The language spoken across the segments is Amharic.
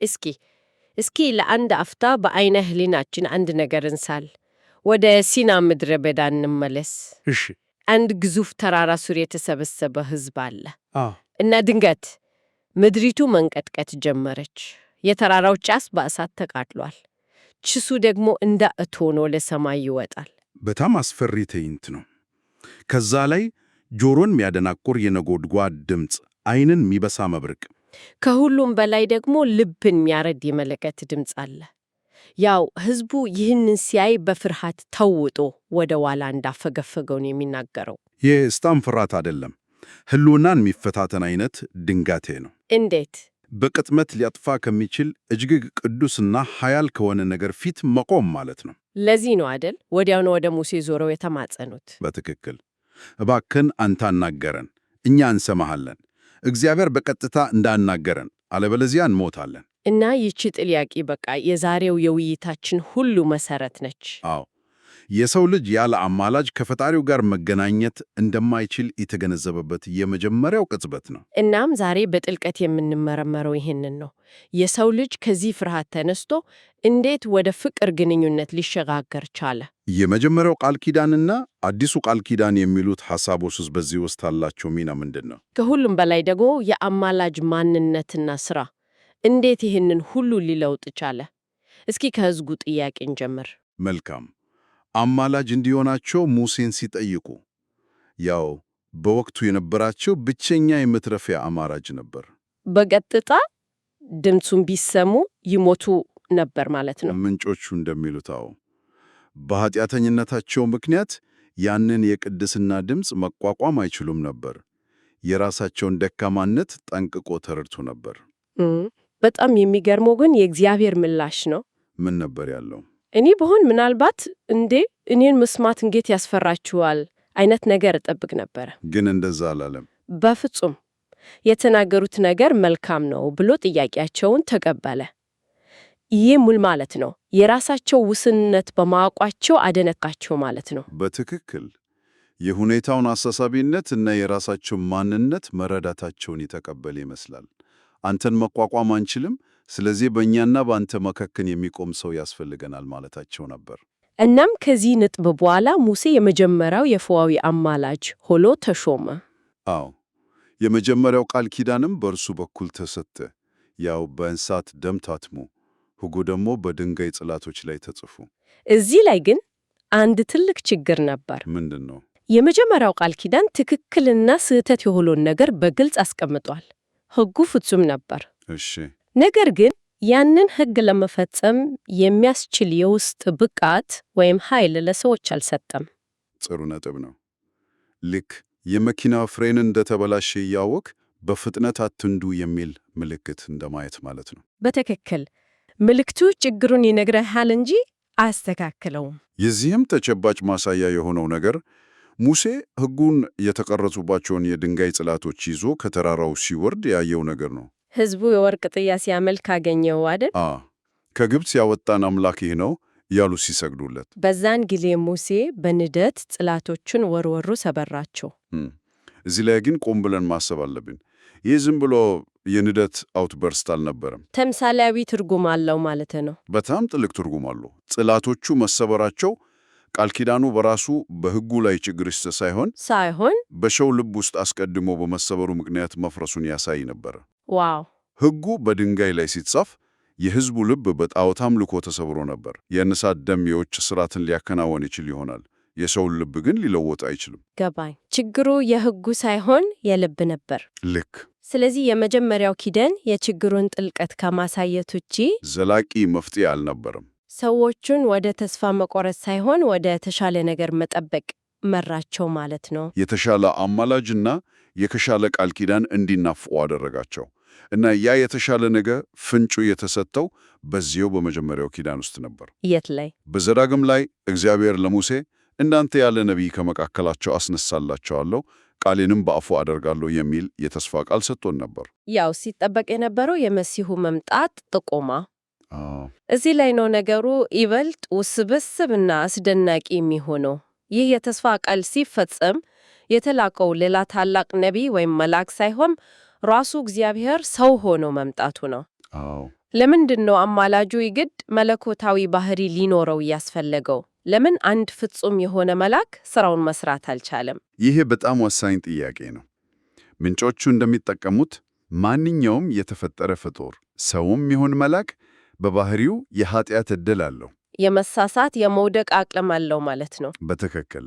እስኪ እስኪ ለአንድ አፍታ በአይነ ህሊናችን አንድ ነገር እንሳል። ወደ ሲና ምድረ በዳ እንመለስ። እሺ። አንድ ግዙፍ ተራራ ሱር የተሰበሰበ ህዝብ አለ አዎ። እና ድንገት ምድሪቱ መንቀጥቀጥ ጀመረች። የተራራው ጫፍ በእሳት ተቃጥሏል። ጭሱ ደግሞ እንደ እቶን ወደ ሰማይ ይወጣል። በጣም አስፈሪ ትዕይንት ነው። ከዛ ላይ ጆሮን የሚያደናቁር የነጎድጓድ ድምፅ፣ ዓይንን የሚበሳ መብረቅ፣ ከሁሉም በላይ ደግሞ ልብን የሚያረድ የመለከት ድምፅ አለ። ያው ህዝቡ ይህንን ሲያይ በፍርሃት ተውጦ ወደ ኋላ እንዳፈገፈገው ነው የሚናገረው። ይህ ስታም ፍርሃት አይደለም፣ ህልውናን የሚፈታተን አይነት ድንጋቴ ነው። እንዴት? በቅጥመት ሊያጥፋ ከሚችል እጅግ ቅዱስና ኃያል ከሆነ ነገር ፊት መቆም ማለት ነው። ለዚህ ነው አደል ወዲያውኑ ወደ ሙሴ ዞረው የተማጸኑት። በትክክል እባክን አንተ አናገረን፣ እኛ እንሰማሃለን። እግዚአብሔር በቀጥታ እንዳናገረን፣ አለበለዚያ እንሞታለን። እና ይቺ ጥያቄ በቃ የዛሬው የውይይታችን ሁሉ መሰረት ነች። አዎ፣ የሰው ልጅ ያለ አማላጅ ከፈጣሪው ጋር መገናኘት እንደማይችል የተገነዘበበት የመጀመሪያው ቅጽበት ነው። እናም ዛሬ በጥልቀት የምንመረመረው ይህንን ነው። የሰው ልጅ ከዚህ ፍርሃት ተነስቶ እንዴት ወደ ፍቅር ግንኙነት ሊሸጋገር ቻለ? የመጀመሪያው ቃል ኪዳንና አዲሱ ቃል ኪዳን የሚሉት ሐሳቦች በዚህ ውስጥ ያላቸው ሚና ምንድን ነው? ከሁሉም በላይ ደግሞ የአማላጅ ማንነትና ስራ እንዴት ይህንን ሁሉ ሊለውጥ ቻለ? እስኪ ከሕዝቡ ጥያቄ እንጀምር። መልካም። አማላጅ እንዲሆናቸው ሙሴን ሲጠይቁ፣ ያው በወቅቱ የነበራቸው ብቸኛ የመትረፊያ አማራጭ ነበር። በቀጥታ ድምፁን ቢሰሙ ይሞቱ ነበር ማለት ነው። ምንጮቹ እንደሚሉት በኃጢአተኝነታቸው ምክንያት ያንን የቅድስና ድምፅ መቋቋም አይችሉም ነበር። የራሳቸውን ደካማነት ጠንቅቆ ተረድቶ ነበር። በጣም የሚገርመው ግን የእግዚአብሔር ምላሽ ነው። ምን ነበር ያለው? እኔ በሆን ምናልባት እኔን መስማት እንዴት ያስፈራችኋል አይነት ነገር እጠብቅ ነበረ። ግን እንደዛ አላለም። በፍጹም። የተናገሩት ነገር መልካም ነው ብሎ ጥያቄያቸውን ተቀበለ። ይህ ሙል ማለት ነው የራሳቸው ውስንነት በማወቃቸው አደነቃቸው ማለት ነው። በትክክል የሁኔታውን አሳሳቢነት እና የራሳቸው ማንነት መረዳታቸውን የተቀበለ ይመስላል። አንተን መቋቋም አንችልም፣ ስለዚህ በእኛና በአንተ መካከል የሚቆም ሰው ያስፈልገናል ማለታቸው ነበር። እናም ከዚህ ነጥብ በኋላ ሙሴ የመጀመሪያው የፈዋዊ አማላጅ ሆኖ ተሾመ። አዎ፣ የመጀመሪያው ቃል ኪዳንም በእርሱ በኩል ተሰጠ። ያው በእንስሳት ደም ታትሞ፣ ሕጉ ደግሞ በድንጋይ ጽላቶች ላይ ተጽፎ። እዚህ ላይ ግን አንድ ትልቅ ችግር ነበር። ምንድን ነው? የመጀመሪያው ቃል ኪዳን ትክክልና ስህተት የሆነውን ነገር በግልጽ አስቀምጧል። ሕጉ ፍጹም ነበር። እሺ። ነገር ግን ያንን ሕግ ለመፈጸም የሚያስችል የውስጥ ብቃት ወይም ኃይል ለሰዎች አልሰጠም። ጥሩ ነጥብ ነው። ልክ የመኪና ፍሬን እንደተበላሸ እያወቅ በፍጥነት አትንዱ የሚል ምልክት እንደማየት ማለት ነው። በትክክል ምልክቱ ችግሩን ይነግረሃል እንጂ አያስተካክለውም። የዚህም ተጨባጭ ማሳያ የሆነው ነገር ሙሴ ሕጉን የተቀረጹባቸውን የድንጋይ ጽላቶች ይዞ ከተራራው ሲወርድ ያየው ነገር ነው። ሕዝቡ የወርቅ ጥያ ሲያመልክ አገኘው አይደል? ከግብፅ ያወጣን አምላክ ይህ ነው ያሉ ሲሰግዱለት። በዛን ጊዜ ሙሴ በንደት ጽላቶቹን ወርወሩ ሰበራቸው። እዚህ ላይ ግን ቆም ብለን ማሰብ አለብን። ይህ ዝም ብሎ የንደት አውትበርስት አልነበረም። ተምሳሌያዊ ትርጉም አለው ማለት ነው። በጣም ጥልቅ ትርጉም አለው። ጽላቶቹ መሰበራቸው ቃል ኪዳኑ በራሱ በሕጉ ላይ ችግር ሳይሆን በሰው ልብ ውስጥ አስቀድሞ በመሰበሩ ምክንያት መፍረሱን ያሳይ ነበር። ዋው! ሕጉ በድንጋይ ላይ ሲጻፍ የሕዝቡ ልብ በጣዖት አምልኮ ተሰብሮ ነበር። የእንስሳት ደም የውጭ ሥርዓትን ሊያከናወን ይችል ይሆናል፣ የሰውን ልብ ግን ሊለወጥ አይችልም። ገባኝ። ችግሩ የሕጉ ሳይሆን የልብ ነበር። ልክ። ስለዚህ የመጀመሪያው ኪዳን የችግሩን ጥልቀት ከማሳየት ውጪ ዘላቂ መፍትሄ አልነበረም። ሰዎቹን ወደ ተስፋ መቆረጥ ሳይሆን ወደ ተሻለ ነገር መጠበቅ መራቸው ማለት ነው። የተሻለ አማላጅና የከሻለ ቃል ኪዳን እንዲናፍቁ አደረጋቸው እና ያ የተሻለ ነገር ፍንጩ የተሰጠው በዚያው በመጀመሪያው ኪዳን ውስጥ ነበር። የት ላይ? በዘዳግም ላይ እግዚአብሔር ለሙሴ እንዳንተ ያለ ነቢይ ከመካከላቸው አስነሳላቸዋለሁ፣ ቃሌንም በአፉ አደርጋለሁ የሚል የተስፋ ቃል ሰጥቶን ነበር። ያው ሲጠበቅ የነበረው የመሲሁ መምጣት ጥቆማ። እዚህ ላይ ነው ነገሩ ይበልጥ ውስብስብና አስደናቂ የሚሆነው። ይህ የተስፋ ቃል ሲፈጸም የተላከው ሌላ ታላቅ ነቢይ ወይም መልአክ ሳይሆን ራሱ እግዚአብሔር ሰው ሆኖ መምጣቱ ነው። ለምንድን ነው አማላጁ ይግድ መለኮታዊ ባህሪ ሊኖረው ያስፈለገው? ለምን አንድ ፍጹም የሆነ መልአክ ስራውን መስራት አልቻለም? ይሄ በጣም ወሳኝ ጥያቄ ነው። ምንጮቹ እንደሚጠቀሙት ማንኛውም የተፈጠረ ፍጡር ሰውም ይሁን መልአክ በባህሪው የኃጢአት ዕድል አለው። የመሳሳት የመውደቅ አቅም አለው ማለት ነው። በትክክል።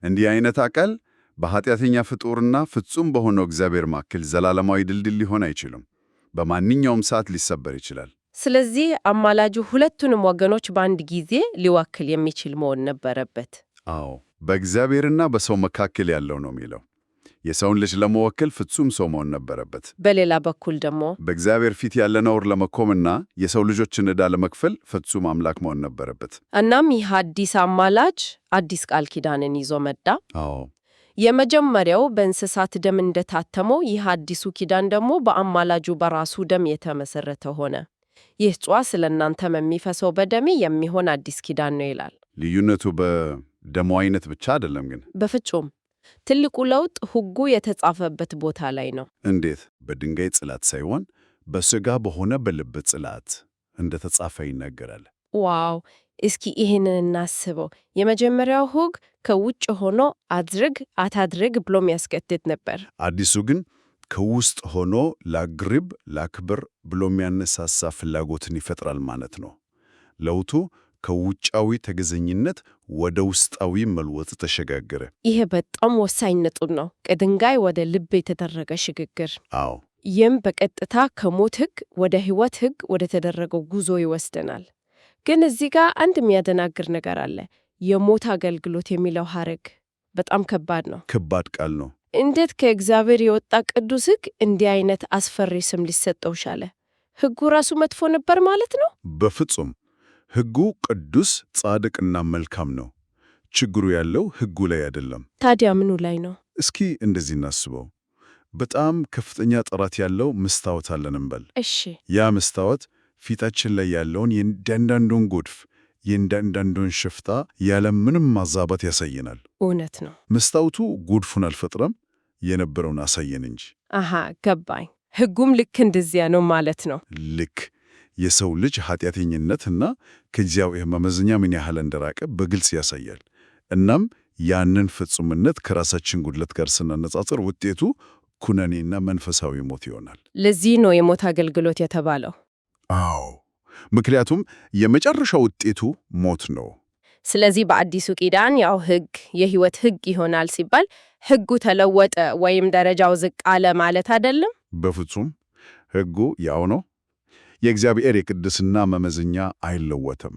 እንዲህ አይነት አካል በኃጢአተኛ ፍጡርና ፍጹም በሆነው እግዚአብሔር መካከል ዘላለማዊ ድልድል ሊሆን አይችልም። በማንኛውም ሰዓት ሊሰበር ይችላል። ስለዚህ አማላጁ ሁለቱንም ወገኖች በአንድ ጊዜ ሊወክል የሚችል መሆን ነበረበት። አዎ፣ በእግዚአብሔርና በሰው መካከል ያለው ነው የሚለው። የሰውን ልጅ ለመወከል ፍጹም ሰው መሆን ነበረበት። በሌላ በኩል ደግሞ በእግዚአብሔር ፊት ያለ ነውር ለመቆምና የሰው ልጆችን ዕዳ ለመክፈል ፍጹም አምላክ መሆን ነበረበት። እናም ይህ አዲስ አማላጅ አዲስ ቃል ኪዳንን ይዞ መጣ። አዎ፣ የመጀመሪያው በእንስሳት ደም እንደታተመው፣ ይህ አዲሱ ኪዳን ደግሞ በአማላጁ በራሱ ደም የተመሰረተ ሆነ። ይህ ጽዋ ስለ እናንተም የሚፈሰው በደሜ የሚሆን አዲስ ኪዳን ነው ይላል። ልዩነቱ በደሙ አይነት ብቻ አይደለም ግን። በፍጹም ትልቁ ለውጥ ሕጉ የተጻፈበት ቦታ ላይ ነው። እንዴት? በድንጋይ ጽላት ሳይሆን በሥጋ በሆነ በልብ ጽላት እንደተጻፈ ይናገራል። ዋው! እስኪ ይህንን እናስበው። የመጀመሪያው ሕግ ከውጭ ሆኖ አድርግ አታድርግ ብሎ የሚያስገድድ ነበር። አዲሱ ግን ከውስጥ ሆኖ ላግርብ ላክብር ብሎ የሚያነሳሳ ፍላጎትን ይፈጥራል ማለት ነው። ለውጡ ከውጫዊ ተገዘኝነት ወደ ውስጣዊ መልወጥ ተሸጋገረ። ይሄ በጣም ወሳኝ ነጥብ ነው። ከድንጋይ ወደ ልብ የተደረገ ሽግግር። አዎ፣ ይህም በቀጥታ ከሞት ሕግ ወደ ሕይወት ሕግ ወደ ተደረገው ጉዞ ይወስደናል። ግን እዚህ ጋር አንድ የሚያደናግር ነገር አለ። የሞት አገልግሎት የሚለው ሐረግ በጣም ከባድ ነው። ከባድ ቃል ነው። እንዴት ከእግዚአብሔር የወጣ ቅዱስ ሕግ እንዲህ አይነት አስፈሪ ስም ሊሰጠው ቻለ? ሕጉ ራሱ መጥፎ ነበር ማለት ነው? በፍጹም። ሕጉ ቅዱስ፣ ጻድቅና መልካም ነው። ችግሩ ያለው ሕጉ ላይ አይደለም። ታዲያ ምኑ ላይ ነው? እስኪ እንደዚህ እናስበው። በጣም ከፍተኛ ጥራት ያለው መስታወት አለን እንበል። እሺ። ያ መስታወት ፊታችን ላይ ያለውን የእያንዳንዱን ጉድፍ፣ የእያንዳንዱን ሽፍታ ያለ ምንም ማዛባት ያሳየናል። እውነት ነው። መስታወቱ ጉድፉን አልፈጥረም፣ የነበረውን አሳየን እንጂ። አሃ፣ ገባኝ። ሕጉም ልክ እንደዚያ ነው ማለት ነው። ልክ የሰው ልጅ ኃጢአተኝነትና ከእግዚአብሔር መመዘኛ ምን ያህል እንደራቀ በግልጽ ያሳያል። እናም ያንን ፍጹምነት ከራሳችን ጉድለት ጋር ስናነጻጽር ውጤቱ ኩነኔና መንፈሳዊ ሞት ይሆናል። ለዚህ ነው የሞት አገልግሎት የተባለው። አዎ፣ ምክንያቱም የመጨረሻው ውጤቱ ሞት ነው። ስለዚህ በአዲሱ ኪዳን ያው ሕግ የሕይወት ሕግ ይሆናል ሲባል ሕጉ ተለወጠ ወይም ደረጃው ዝቅ አለ ማለት አይደለም። በፍጹም ሕጉ ያው ነው። የእግዚአብሔር የቅድስና መመዘኛ አይለወትም።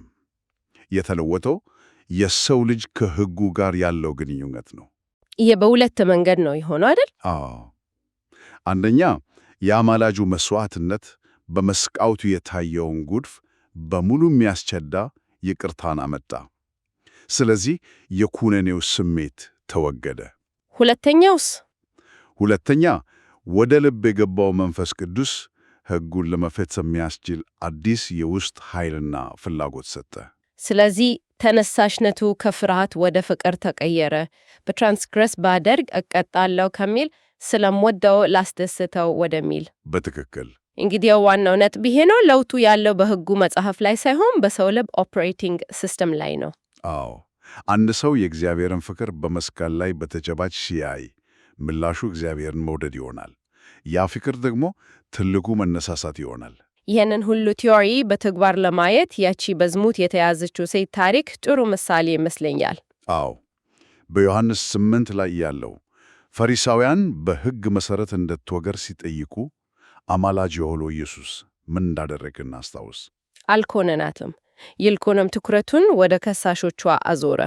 የተለወጠው የሰው ልጅ ከሕጉ ጋር ያለው ግንኙነት ነው። ይሄ በሁለት መንገድ ነው የሆነው አይደል? አዎ፣ አንደኛ የአማላጁ መሥዋዕትነት በመስቃወቱ የታየውን ጉድፍ በሙሉ የሚያስቸዳ ይቅርታን አመጣ። ስለዚህ የኩነኔው ስሜት ተወገደ። ሁለተኛውስ? ሁለተኛ ወደ ልብ የገባው መንፈስ ቅዱስ ሕጉን ለመፈጸም የሚያስችል አዲስ የውስጥ ኃይልና ፍላጎት ሰጠ። ስለዚህ ተነሳሽነቱ ከፍርሃት ወደ ፍቅር ተቀየረ። በትራንስግረስ ባደርግ እቀጣለሁ ከሚል ስለምወደው ላስደስተው ወደሚል። በትክክል። እንግዲህ ዋናው ነጥብ ይሄ ነው። ለውጡ ያለው በሕጉ መጽሐፍ ላይ ሳይሆን በሰው ልብ ኦፕሬቲንግ ሲስተም ላይ ነው። አዎ፣ አንድ ሰው የእግዚአብሔርን ፍቅር በመስቀል ላይ በተጨባጭ ሲያይ ምላሹ እግዚአብሔርን መውደድ ይሆናል። ያ ፍቅር ደግሞ ትልቁ መነሳሳት ይሆናል። ይህንን ሁሉ ቲዮሪ በተግባር ለማየት ያቺ በዝሙት የተያዘችው ሴት ታሪክ ጥሩ ምሳሌ ይመስለኛል። አዎ፣ በዮሐንስ 8 ላይ ያለው ፈሪሳውያን በሕግ መሠረት እንድትወገር ሲጠይቁ አማላጅ የሆነው ኢየሱስ ምን እንዳደረገ እናስታውስ። አልኮነናትም። ይልቁንም ትኩረቱን ወደ ከሳሾቿ አዞረ።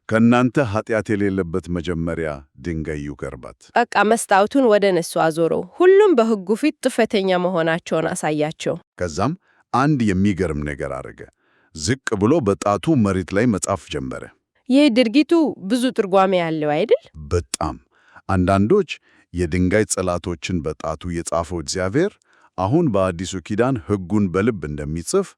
ከእናንተ ኃጢአት የሌለበት መጀመሪያ ድንጋይ ይውገርባት። በቃ መስታወቱን ወደ እነሱ አዞረው። ሁሉም በሕጉ ፊት ጥፋተኛ መሆናቸውን አሳያቸው። ከዛም አንድ የሚገርም ነገር አደረገ። ዝቅ ብሎ በጣቱ መሬት ላይ መጻፍ ጀመረ። ይህ ድርጊቱ ብዙ ትርጓሜ ያለው አይደል? በጣም አንዳንዶች የድንጋይ ጽላቶችን በጣቱ የጻፈው እግዚአብሔር አሁን በአዲሱ ኪዳን ሕጉን በልብ እንደሚጽፍ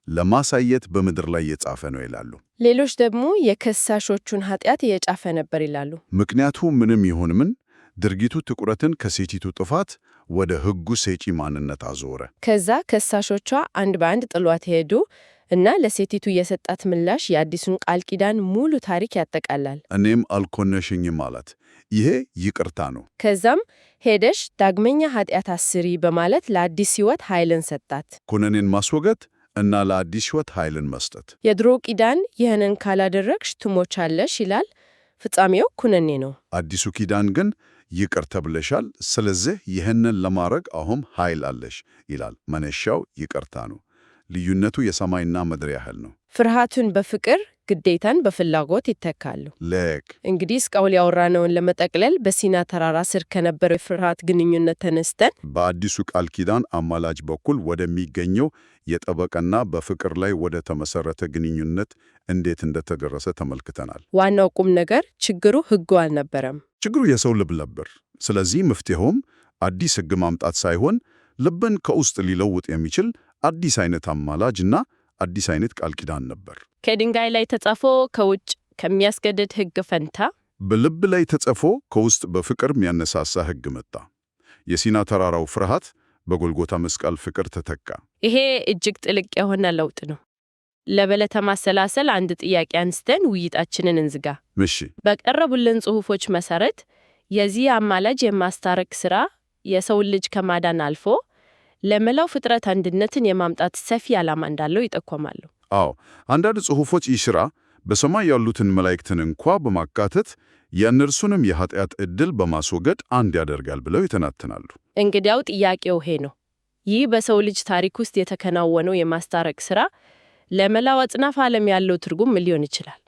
ለማሳየት በምድር ላይ የጻፈ ነው ይላሉ። ሌሎች ደግሞ የከሳሾቹን ኃጢአት እየጻፈ ነበር ይላሉ። ምክንያቱ ምንም ይሁን ምን ድርጊቱ ትኩረትን ከሴቲቱ ጥፋት ወደ ሕጉ ሰጪ ማንነት አዞረ። ከዛ ከሳሾቿ አንድ በአንድ ጥሏት ሄዱ እና ለሴቲቱ የሰጣት ምላሽ የአዲሱን ቃል ኪዳን ሙሉ ታሪክ ያጠቃላል። እኔም አልኮነሽኝም ማለት ይሄ ይቅርታ ነው። ከዛም ሄደሽ ዳግመኛ ኃጢአት አስሪ በማለት ለአዲስ ሕይወት ኃይልን ሰጣት። ኩነኔን ማስወገድ እና ለአዲስ ሕይወት ኃይልን መስጠት። የድሮ ኪዳን ይህንን ካላደረግሽ ትሞቻለሽ ይላል። ፍጻሜው ኩነኔ ነው። አዲሱ ኪዳን ግን ይቅር ተብለሻል፣ ስለዚህ ይህንን ለማድረግ አሁን ኃይል አለሽ ይላል። መነሻው ይቅርታ ነው። ልዩነቱ የሰማይና ምድር ያህል ነው። ፍርሃቱን በፍቅር ግዴታን በፍላጎት ይተካሉ። እንግዲህ እስካሁን ያወራነውን ለመጠቅለል በሲና ተራራ ስር ከነበረው የፍርሃት ግንኙነት ተነስተን በአዲሱ ቃል ኪዳን አማላጅ በኩል ወደሚገኘው የጠበቀና በፍቅር ላይ ወደ ተመሰረተ ግንኙነት እንዴት እንደተደረሰ ተመልክተናል። ዋናው ቁም ነገር ችግሩ ሕጉ አልነበረም። ችግሩ የሰው ልብ ነበር። ስለዚህ መፍትሄውም አዲስ ሕግ ማምጣት ሳይሆን ልብን ከውስጥ ሊለውጥ የሚችል አዲስ አይነት አማላጅ እና አዲስ አይነት ቃል ኪዳን ነበር። ከድንጋይ ላይ ተጽፎ ከውጭ ከሚያስገድድ ሕግ ፈንታ በልብ ላይ ተጽፎ ከውስጥ በፍቅር የሚያነሳሳ ሕግ መጣ። የሲና ተራራው ፍርሃት በጎልጎታ መስቀል ፍቅር ተተካ። ይሄ እጅግ ጥልቅ የሆነ ለውጥ ነው። ለበለጠ ማሰላሰል አንድ ጥያቄ አንስተን ውይይታችንን እንዝጋ። እሺ። በቀረቡልን ጽሑፎች መሰረት የዚህ አማላጅ የማስታረቅ ሥራ የሰውን ልጅ ከማዳን አልፎ ለመላው ፍጥረት አንድነትን የማምጣት ሰፊ ዓላማ እንዳለው ይጠቆማሉ። አዎ፣ አንዳንድ ጽሑፎች ይህ ሥራ በሰማይ ያሉትን መላእክትን እንኳ በማካተት የእነርሱንም የኃጢአት ዕድል በማስወገድ አንድ ያደርጋል ብለው ይተናትናሉ። እንግዲያው ጥያቄው ይሄ ነው። ይህ በሰው ልጅ ታሪክ ውስጥ የተከናወነው የማስታረቅ ሥራ ለመላው አጽናፈ ዓለም ያለው ትርጉም ምን ሊሆን ይችላል?